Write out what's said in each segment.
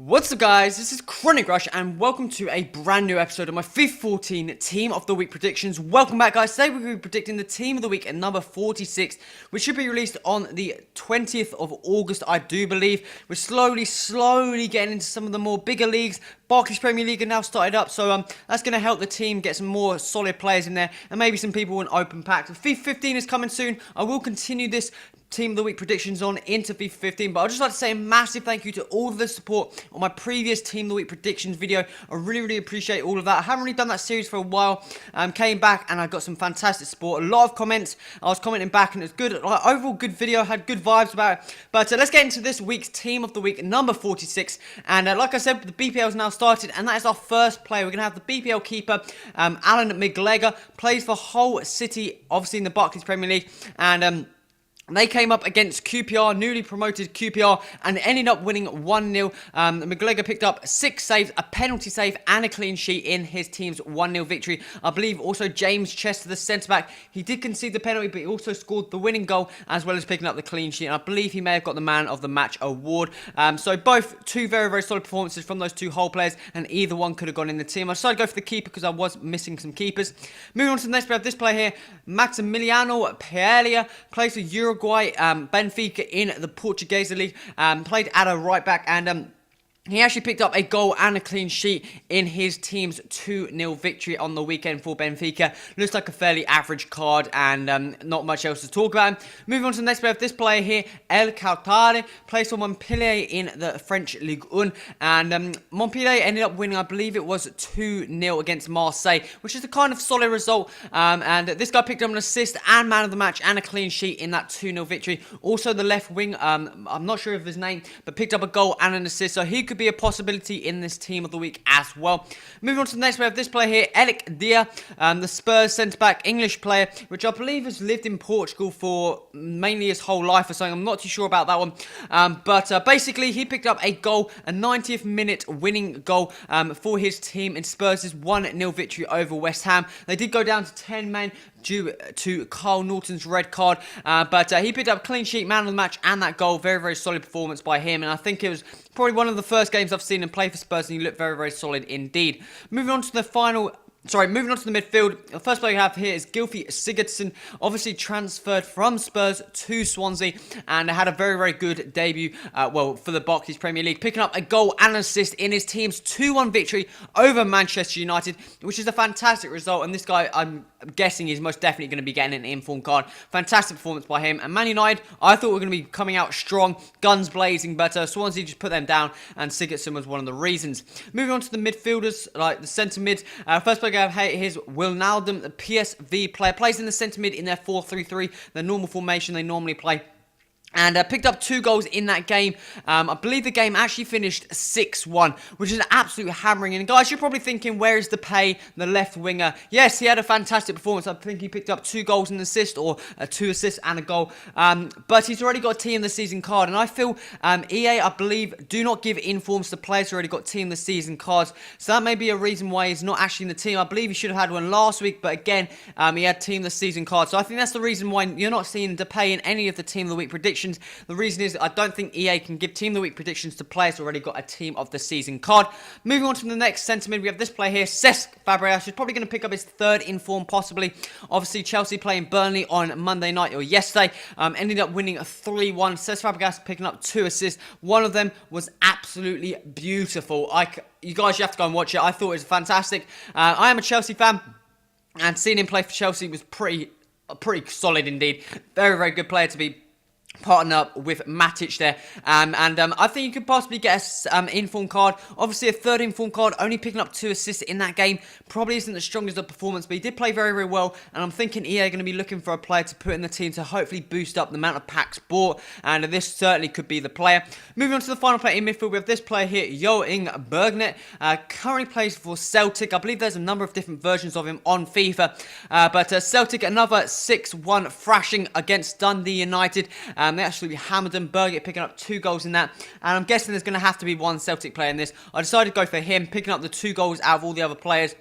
What's up guys, this is Chronic Rush and welcome to a brand new episode of my FIFA 14 Team of the Week predictions. Welcome back guys, today we're going to be predicting the Team of the Week at number 46, which should be released on the 20th of August, I do believe. We're slowly getting into some of the more bigger leagues. Barclays Premier League are now started up, so that's going to help the team get some more solid players in there, and maybe some people in open packs. FIFA 15 is coming soon. I will continue this Team of the Week predictions on into FIFA 15, but I'd just like to say a massive thank you to all of the support on my previous Team of the Week predictions video. I really appreciate all of that. I haven't really done that series for a while. Came back and I got some fantastic support, a lot of comments. I was commenting back and it was good. Overall good video, had good vibes about it. But let's get into this week's Team of the Week, number 46. And like I said, the BPL is now started, and that is our first player. We're going to have the BPL keeper, Alan McGregor, plays for Hull City, obviously in the Barclays Premier League, and they came up against QPR, newly promoted QPR, and ended up winning 1-0. McGregor picked up 6 saves, a penalty save, and a clean sheet in his team's 1-0 victory. I believe also James Chester, the centre-back, he did concede the penalty, but he also scored the winning goal, as well as picking up the clean sheet. And I believe he may have got the Man of the Match award. So both two very solid performances from those two Hull players, and either one could have gone in the team. I decided to go for the keeper because I was missing some keepers. Moving on to the next player, this player here, Maximiliano Paella, plays for Uruguay. Benfica in the Portuguese league, played at a right back, and he actually picked up a goal and a clean sheet in his team's 2-0 victory on the weekend for Benfica. Looks like a fairly average card, and not much else to talk about. Moving on to the next player, this player here, El Cautare, plays for Montpellier in the French Ligue 1, and Montpellier ended up winning, I believe it was 2-0 against Marseille, which is a kind of solid result, and this guy picked up an assist and Man of the Match and a clean sheet in that 2-0 victory. Also the left wing, I'm not sure of his name, but picked up a goal and an assist, so he could be a possibility in this Team of the Week as well. Moving on to the next player, this player here, Eric Dier, the Spurs centre-back, English player, which I believe has lived in Portugal for mainly his whole life or something. I'm not too sure about that one. But basically, he picked up a goal, a 90th minute winning goal for his team in Spurs' 1-0 victory over West Ham. They did go down to 10 men due to Carl Norton's red card, but he picked up a clean sheet, Man of the Match, and that goal. Very solid performance by him, and I think it was probably one of the first games I've seen him play for Spurs, and he looked very solid indeed. Moving on to the midfield, the first player we have here is Gylfi Sigurdsson, obviously transferred from Spurs to Swansea, and had a very good debut, for the Barclays Premier League, picking up a goal and an assist in his team's 2-1 victory over Manchester United, which is a fantastic result, and this guy, I'm guessing, he's most definitely going to be getting an informed card. Fantastic performance by him. And Man United, I thought were going to be coming out strong, guns blazing, but Swansea just put them down, and Sigurdsson was one of the reasons. Moving on to the midfielders, like the centre mid, first player I have here is Wijnaldum, the PSV player, plays in the centre mid in their 4-3-3, the normal formation they normally play, and picked up 2 goals in that game. I believe the game actually finished 6-1, which is an absolute hammering. And guys, you're probably thinking, where is the pay, the left winger? Yes, he had a fantastic performance. I think he picked up 2 goals and an assist, or 2 assists and a goal. But he's already got a Team of the Season card. And I feel EA, I believe, do not give informs to players who already got Team of the Season cards. So that may be a reason why he's not actually in the team. I believe he should have had one last week, but again, he had Team of the Season cards. So I think that's the reason why you're not seeing Depay in any of the Team of the Week predictions. The reason is I don't think EA can give Team of the Week predictions to players who already got a Team of the Season card. Moving on to the next centre mid, we have this player here, Cesc Fabregas, who's probably going to pick up his 3rd inform, possibly. Obviously, Chelsea playing Burnley on Monday night, or yesterday, ended up winning a 3-1. Cesc Fabregas picking up 2 assists. One of them was absolutely beautiful. You guys, you have to go and watch it. I thought it was fantastic. I am a Chelsea fan, and seeing him play for Chelsea was pretty solid indeed. Very good player to be partner up with Matic there, and I think you could possibly get an inform card. Obviously a 3rd inform card, only picking up 2 assists in that game, probably isn't the strongest of performance, but he did play very well, and I'm thinking EA are going to be looking for a player to put in the team to hopefully boost up the amount of packs bought, and this certainly could be the player. Moving on to the final player in midfield, we have this player here, Joing Bergnet, currently plays for Celtic. I believe there's a number of different versions of him on FIFA, but Celtic, another 6-1 thrashing against Dundee United. They actually hammered them. Bergnet picking up 2 goals in that, and I'm guessing there's going to have to be one Celtic player in this. I decided to go for him, picking up the 2 goals out of all the other players.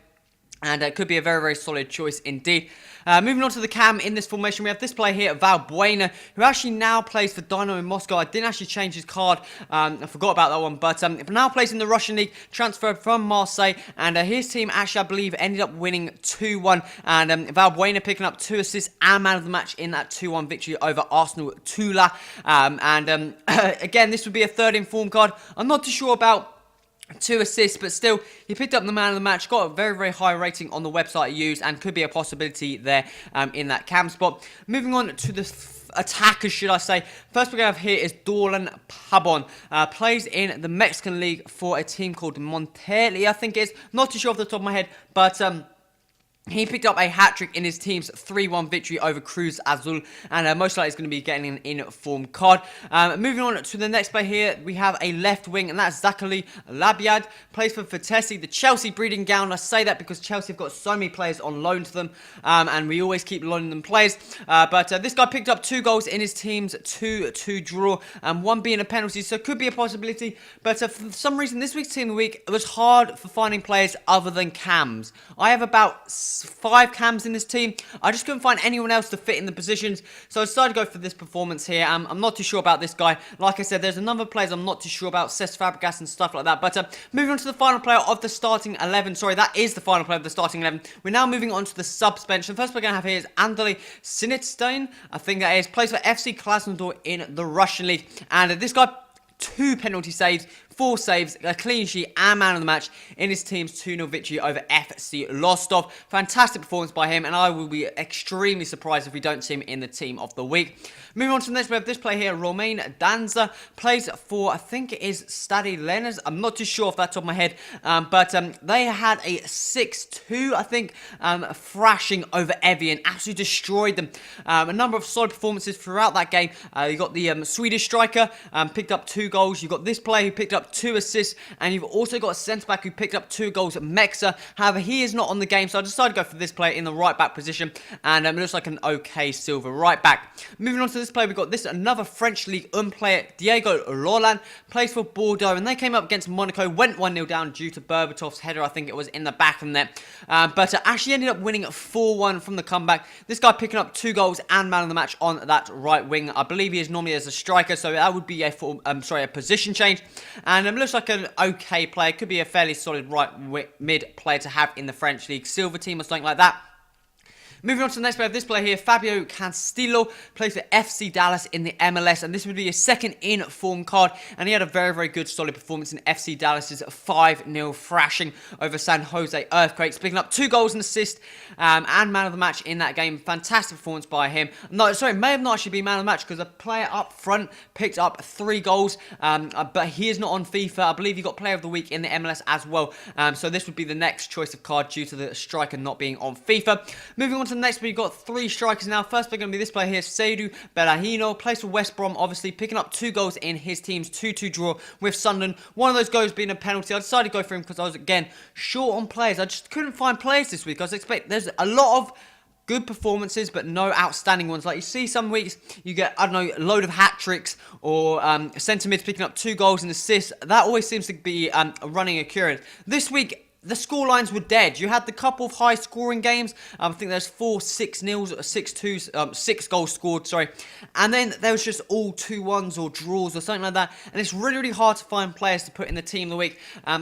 And it could be a very, very solid choice indeed. Moving on to the cam in this formation, we have this player here, Valbuena, who actually now plays for Dynamo Moscow. I didn't actually change his card. I forgot about that one. But now plays in the Russian league, transferred from Marseille. And his team actually, I believe, ended up winning 2-1. And Valbuena picking up 2 assists and man of the match in that 2-1 victory over Arsenal Tula. Again, this would be a third informed card. I'm not too sure about 2 assists, but still, he picked up the man of the match, got a very, very high rating on the website he used, and could be a possibility there in that cam spot. Moving on to the attackers, should I say. First we're going to have here is Dorlan Pabon. Plays in the Mexican League for a team called Monterrey, I think it is. Not too sure off the top of my head, but he picked up a hat-trick in his team's 3-1 victory over Cruz Azul, and most likely is going to be getting an informed card. Moving on to the next player here, we have a left wing, and that's Zachary Labiad. Plays for Vitesse, the Chelsea breeding ground. I say that because Chelsea have got so many players on loan to them, and we always keep loaning them players. But this guy picked up 2 goals in his team's 2-2 draw, and 1 being a penalty, so it could be a possibility. But for some reason, this week's team of the week, it was hard for finding players other than cams. I have about 5 cams in this team. I just couldn't find anyone else to fit in the positions, so I decided to go for this performance here. I'm not too sure about this guy. Like I said, there's a number of players I'm not too sure about, Cesc Fabregas and stuff like that. But moving on to the final player of the starting 11. Sorry, that is the final player of the starting 11. We're now moving on to the subs bench. The first player we're going to have here is Andrei Sinitstein. I think that is. Plays for FC Krasnodar in the Russian league. And this guy, 2 penalty saves, 4 saves, a clean sheet, and man of the match in his team's 2-0 victory over FC Rostov. Fantastic performance by him, and I will be extremely surprised if we don't see him in the team of the week. Moving on to the next, we have this player here, Romain Danza. Plays for, I think it is Stade Rennais. I'm not too sure off that top of my head, but they had a 6-2, I think, thrashing over Evian. Absolutely destroyed them. A number of solid performances throughout that game. You got the Swedish striker, picked up 2 goals. You've got this player who picked up 2 assists, and you've also got a centre-back who picked up 2 goals, Mexa. However, he is not on the game, so I decided to go for this player in the right-back position, and it looks like an okay silver right-back. Moving on to this player, we've got this, another French League 1 player, Diego Roland, plays for Bordeaux, and they came up against Monaco, went 1-0 down due to Berbatov's header, I think it was, in the back of the net, but actually ended up winning 4-1 from the comeback. This guy picking up 2 goals and man of the match on that right wing. I believe he is normally as a striker, so that would be a position change. And looks like an okay player. Could be a fairly solid right mid player to have in the French League Silver team or something like that. Moving on to the next player, this player here, Fabio Castillo, plays for FC Dallas in the MLS, and this would be his second in-form card, and he had a very, very good, solid performance in FC Dallas's 5-0 thrashing over San Jose Earthquakes, picking up 2 goals and assists, and man of the match in that game. Fantastic performance by him. No, sorry, may have not actually been man of the match, because a player up front picked up 3 goals, but he is not on FIFA. I believe he got player of the week in the MLS as well, so this would be the next choice of card due to the striker not being on FIFA. Moving on to the next, we've got 3 strikers now. First, we're going to be this player here, Seydou Berahino, plays for West Brom, obviously picking up 2 goals in his team's 2-2 draw with Sunderland. One of those goals being a penalty. I decided to go for him because I was, again, short on players. I just couldn't find players this week. I was expecting, there's a lot of good performances, but no outstanding ones. Like you see some weeks, you get, I don't know, a load of hat-tricks or centre mids picking up 2 goals and assists. That always seems to be a running occurrence. This week, the scorelines were dead. You had the couple of high-scoring games. I think there's 4 6-0s, 6-2s, 6 goals scored, sorry. And then there was just all 2-1s or draws or something like that. And it's really, really hard to find players to put in the team of the week.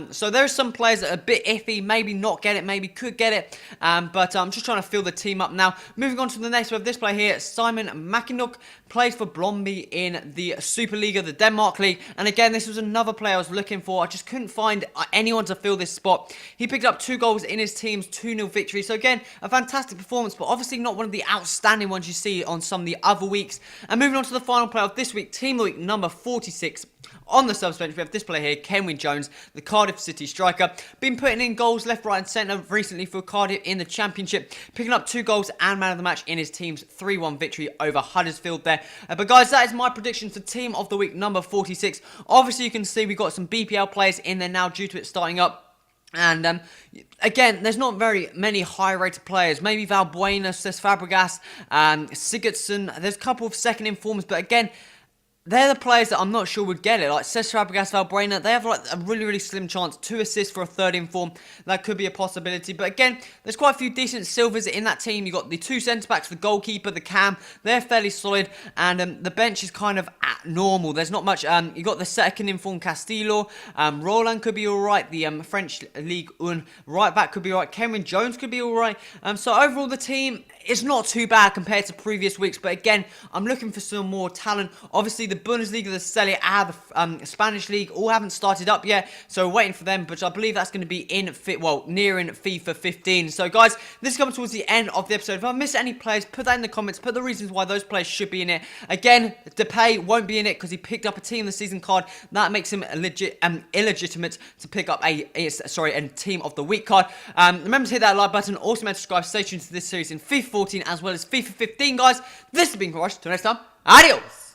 So there are some players that are a bit iffy, maybe not get it, maybe could get it. But I'm just trying to fill the team up now. Moving on to the next, we have this player here, Simon Mackinock, plays for Brøndby in the Superliga, the Denmark League. And again, this was another player I was looking for. I just couldn't find anyone to fill this spot. He picked up 2 goals in his team's 2-0 victory. So again, a fantastic performance, but obviously not one of the outstanding ones you see on some of the other weeks. And moving on to the final player of this week, team of the week number 46. On the subs bench, we have this player here, Kenwyne Jones, the Cardiff City striker. Been putting in goals left, right and centre recently for Cardiff in the Championship. Picking up 2 goals and man of the match in his team's 3-1 victory over Huddersfield there. But guys, that is my prediction for team of the week number 46. Obviously, you can see we've got some BPL players in there now due to it starting up. And again, there's not very many high-rated players. Maybe Valbuena, Cesc Fabregas, Sigurdsson. There's a couple of second informers, but again, they're the players that I'm not sure would get it. Like Cesar Fabregas, Valbuena, they have like a really slim chance. 2 assists for a third in form. That could be a possibility. But again, there's quite a few decent silvers in that team. You've got the 2 centre-backs, the goalkeeper, the cam. They're fairly solid. And the bench is kind of at normal. There's not much. You got the second in form, Castillo. Roland could be alright. The French League 1 right back could be alright. Cameron Jones could be alright. So overall, the team is not too bad compared to previous weeks. But again, I'm looking for some more talent. Obviously, the Bundesliga, the Serie A, the Spanish League, all haven't started up yet, so we're waiting for them, but I believe that's going to be nearing FIFA 15. So guys, this is coming towards the end of the episode. If I miss any players, put that in the comments, put the reasons why those players should be in it. Again, Depay won't be in it because he picked up a team of the season card. That makes him illegitimate to pick up a team of the week card. Remember to hit that like button, also remember to subscribe, stay tuned to this series in FIFA 14 as well as FIFA 15, guys. This has been Crush. Till next time, adios!